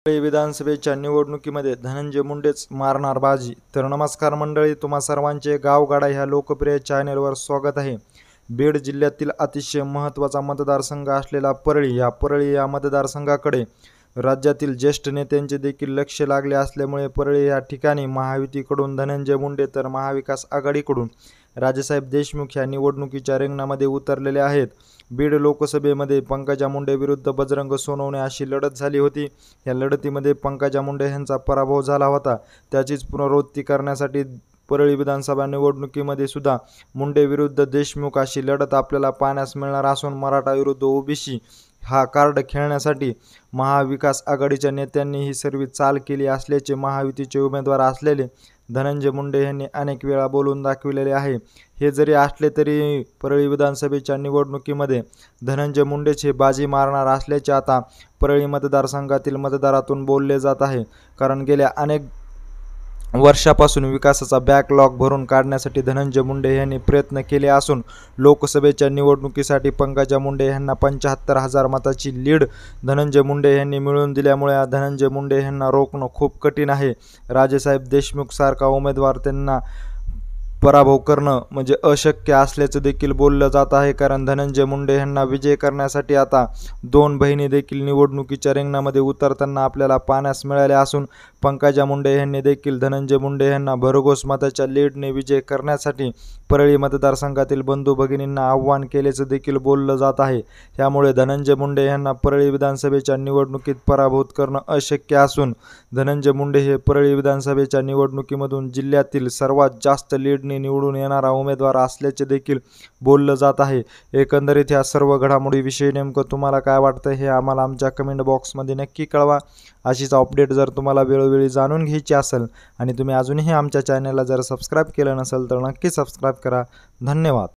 विधानसभेच्या निवडणुकीमध्ये धनंजय मुंडेच मारणार बाजी। तर नमस्कार मंडळी, तुम्हा सर्वांचे गावगाडा ह्या लोकप्रिय चॅनेलवर स्वागत आहे। बीड जिल्ह्यातील अतिशय महत्त्वाचा मतदारसंघ असलेला परळी या मतदारसंघाकडे राज्यातील ज्येष्ठ नेत्यांचे देखील लक्ष लागले असल्यामुळे परळी या ठिकाणी महायुतीकडून धनंजय मुंडे तर महाविकास आघाडीकडून राजेसाहेब देशमुख ह्या निवडणुकीच्या रिंगणामध्ये उतरलेले आहेत। बीड लोकसभेमध्ये पंकजा मुंडे विरुद्ध बजरंग सोनवणे अशी लढत झाली होती। या लढतीमध्ये पंकजा मुंडे यांचा पराभव झाला होता। त्याचीच पुनरावृत्ती करण्यासाठी परळी विधानसभा निवडणुकीमध्ये सुद्धा मुंडे विरुद्ध देशमुख अशी लढत आपल्याला पाहण्यास मिळणार असून मराठा विरुद्ध ओबीसी हा कार्ड खेळण्यासाठी महाविकास आघाडीच्या नेत्यांनी ही सर्व चाल केली असल्याचे महायुतीचे उमेदवार असलेले धनंजय मुंडे यांनी अनेक वेळा बोलून दाखविलेले आहे। हे जरी असले तरी परळी विधानसभेच्या निवडणुकीमध्ये धनंजय मुंडेच हे बाजी मारणार असल्याचे आता परळी मतदारसंघातील मतदारातून बोलले जात आहे। कारण गेल्या अनेक वर्षापासून विकासाचा बॅकलॉग भरून काढण्यासाठी धनंजय मुंडे यांनी प्रयत्न केले असून लोकसभेच्या निवडणुकीसाठी पंकजा मुंडे यांना 75,000 मताची लीड धनंजय मुंडे यांनी मिळवून दिल्यामुळे धनंजय मुंडे यांना रोखणं खूप कठीण आहे। राजेसाहेब देशमुख सारखा उमेदवार त्यांना पराभव करणं म्हणजे अशक्य असल्याचं देखील बोललं जात आहे। कारण धनंजय मुंडे यांना विजय करण्यासाठी आता दोन बहिणी देखील निवडणुकीच्या रिंगणामध्ये उतरताना आपल्याला पाहण्यास मिळाले असून पंकजा मुंडे यांनी देखील धनंजय मुंडे यांना भरघोस मताच्या लीडने विजय करण्यासाठी परळी मतदारसंघातील बंधू भगिनींना आव्हान केल्याचं देखील बोललं जात आहे। त्यामुळे धनंजय मुंडे यांना परळी विधानसभेच्या निवडणुकीत पराभूत करणं अशक्य असून धनंजय मुंडे हे परळी विधानसभेच्या निवडणुकीमधून जिल्ह्यातील सर्वात जास्त लीडने निवडून येणारा उमेदवार असल्याचे देखील बोललं जात आहे। एकंदरीत ह्या सर्व घडामोडीविषयी नेमकं तुम्हाला काय वाटतं हे आम्हाला आमच्या कमेंट बॉक्समध्ये नक्की कळवा। अशीच अपडेट जर तुम्हाला वेळोवेळी जाणून घ्यायची असेल आणि तुम्ही अजूनही आमच्या चॅनलला जर सबस्क्राईब केलं नसेल तर नक्की सबस्क्राईब करा। धन्यवाद।